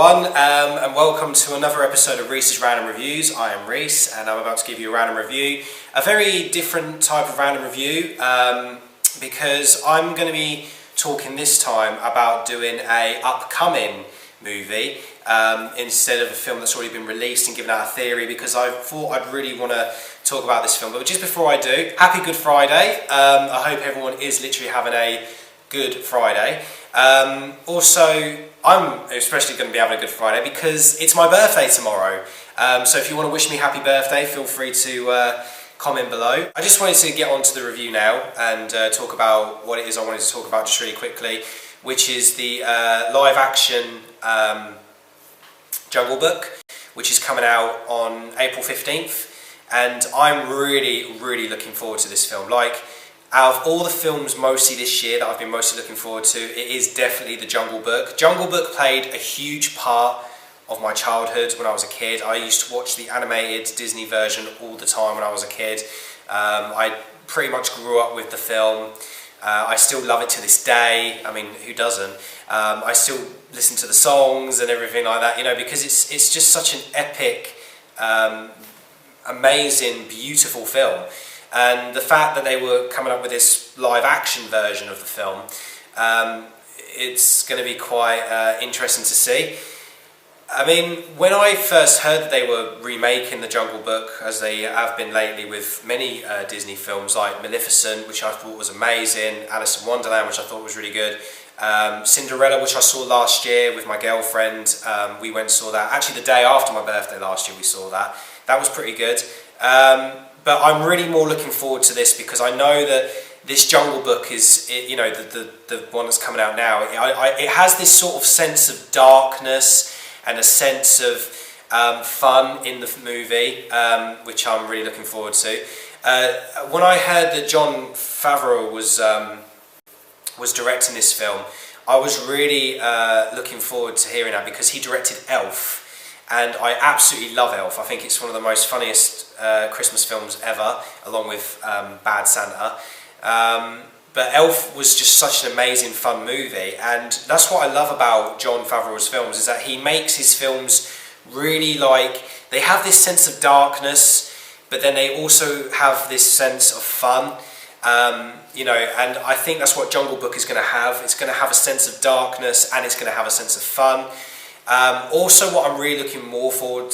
everyone, and welcome to another episode of Reese's Random Reviews. I am Reese, and I'm about to give you a random review. A very different type of random review, because I'm going to be talking this time about doing a upcoming movie instead of a film that's already been released and given out a theory, because I thought I'd really want to talk about this film. But just before I do, happy Good Friday. I hope everyone is literally having a Good Friday. Also, I'm especially going to be having a Good Friday because it's my birthday tomorrow. So if you want to wish me happy birthday, feel free to comment below. I just wanted to get on to the review now and talk about what it is I wanted to talk about just really quickly, which is the live action Jungle Book, which is coming out on April 15th. And I'm really looking forward to this film. Like, out of all the films mostly this year that I've been mostly looking forward to, it is definitely The Jungle Book. Jungle Book played a huge part of my childhood when I was a kid. I used to watch the animated Disney version all the time when I was a kid. I pretty much grew up with the film. I still love it to this day. I mean, who doesn't? I still listen to the songs and everything like that, you know, because it's just such an epic, amazing, beautiful film. And the fact that they were coming up with this live action version of the film, it's going to be quite interesting to see. I mean, when I first heard that they were remaking The Jungle Book, as they have been lately with many Disney films like Maleficent, which I thought was amazing, Alice in Wonderland, which I thought was really good, Cinderella, which I saw last year with my girlfriend, we went and saw that. Actually, the day after my birthday last year we saw that. That was pretty good. But I'm really more looking forward to this because I know that this Jungle Book is, you know, the one that's coming out now. It has this sort of sense of darkness and a sense of fun in the movie, which I'm really looking forward to. When I heard that Jon Favreau was directing this film, I was really looking forward to hearing that because he directed Elf. And I absolutely love Elf. I think it's one of the most funniest Christmas films ever, along with Bad Santa. But Elf was just such an amazing, fun movie. And that's what I love about Jon Favreau's films, is that he makes his films really like, they have this sense of darkness, but then they also have this sense of fun. You know, and I think that's what Jungle Book is going to have. It's going to have a sense of darkness and it's going to have a sense of fun. Also, what I'm really looking more forward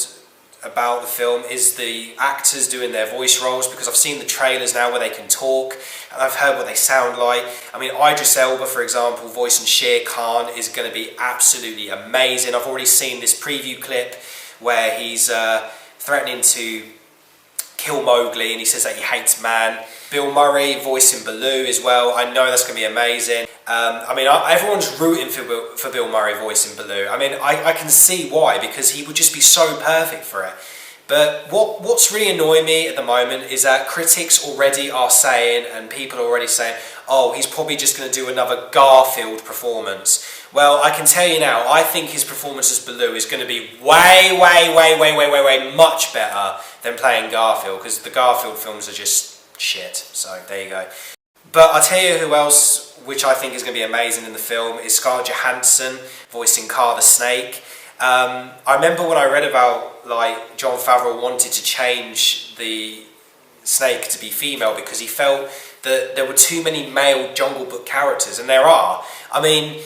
about the film is the actors doing their voice roles, because I've seen the trailers now where they can talk and I've heard what they sound like. I mean, Idris Elba, for example, voicing Shere Khan is going to be absolutely amazing. I've already seen this preview clip where he's threatening to kill Mowgli and he says that he hates man. Bill Murray voicing Baloo as well. I know that's going to be amazing. I mean, everyone's rooting for Bill Murray voicing Baloo. I mean, I can see why, because he would just be so perfect for it. But what's really annoying me at the moment is that critics already are saying, and people are already saying, oh, he's probably just going to do another Garfield performance. Well, I can tell you now, I think his performance as Baloo is going to be way much better than playing Garfield, because the Garfield films are just shit. So there you go. But I'll tell you who else, which I think is going to be amazing in the film, is Scarlett Johansson voicing Kaa the Snake. I remember when I read about, like, Jon Favreau wanted to change the snake to be female because he felt that there were too many male Jungle Book characters, and there are. I mean,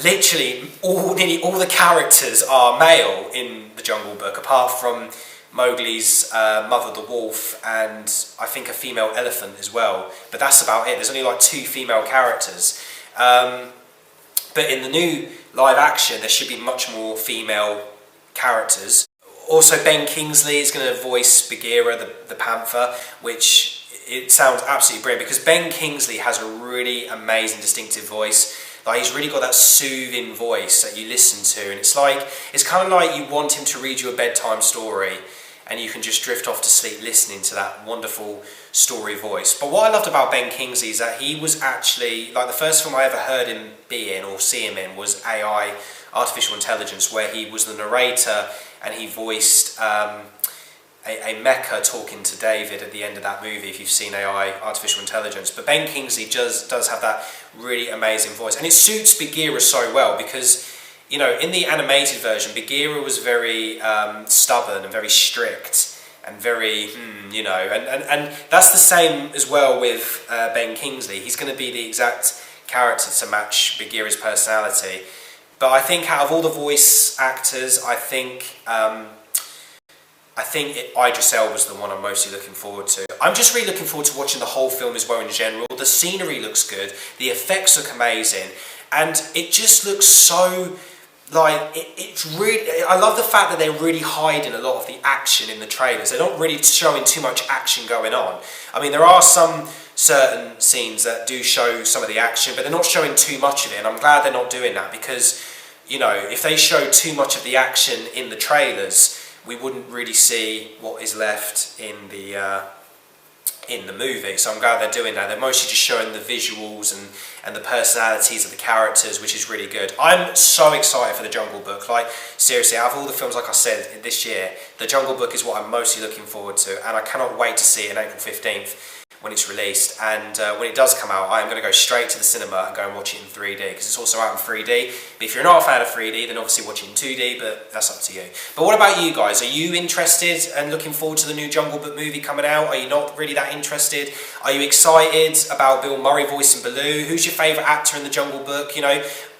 literally, nearly all the characters are male in the Jungle Book, apart from Mowgli's mother, the wolf, and I think a female elephant as well. But that's about it. There's only like 2 female characters. But in the new live action, there should be much more female characters. Also, Ben Kingsley is going to voice Bagheera, the panther, which it sounds absolutely brilliant because Ben Kingsley has a really amazing, distinctive voice. Like, he's really got that soothing voice that you listen to, and it's kind of like you want him to read you a bedtime story and you can just drift off to sleep listening to that wonderful story voice. But what I loved about Ben Kingsley is that he was actually, like, the first film I ever heard him be in or see him in was AI, Artificial Intelligence, where he was the narrator and he voiced a mecha talking to David at the end of that movie, if you've seen AI, Artificial Intelligence. But Ben Kingsley does have that really amazing voice, and it suits Bagheera so well because in the animated version, Bagheera was very stubborn and very strict and very, and that's the same as well with Ben Kingsley. He's going to be the exact character to match Bagheera's personality. But I think out of all the voice actors, I think Idris Elba's the one I'm mostly looking forward to. I'm just really looking forward to watching the whole film as well in general. The scenery looks good, the effects look amazing, and it just looks so, like, it's really, I love the fact that they're really hiding a lot of the action in the trailers. They're not really showing too much action going on. I mean, there are some certain scenes that do show some of the action, but they're not showing too much of it, and I'm glad they're not doing that, because, if they show too much of the action in the trailers, we wouldn't really see what is left in the movie. So I'm glad they're doing that. They're mostly just showing the visuals and the personalities of the characters, which is really good. I'm so excited for The Jungle Book. Like, seriously, out of all the films, like I said, this year, The Jungle Book is what I'm mostly looking forward to, and I cannot wait to see it on April 15th when it's released. And when it does come out, I'm going to go straight to the cinema and go and watch it in 3D, because it's also out in 3D. But if you're not a fan of 3D, then obviously watch it in 2D, but that's up to you. But what about you guys? Are you interested and looking forward to the new Jungle Book movie coming out? Are you not really that interested? Are you excited about Bill Murray voicing Baloo? Who's your favourite actor in the Jungle Book?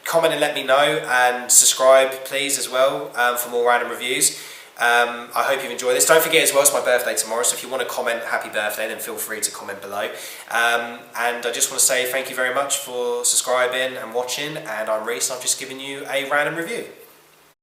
Comment and let me know, and subscribe please as well for more random reviews. I hope you've enjoyed this. Don't forget as well, it's my birthday tomorrow, so if you want to comment happy birthday, then feel free to comment below. And I just want to say thank you very much for subscribing and watching, and I'm Reese, and I've just given you a random review.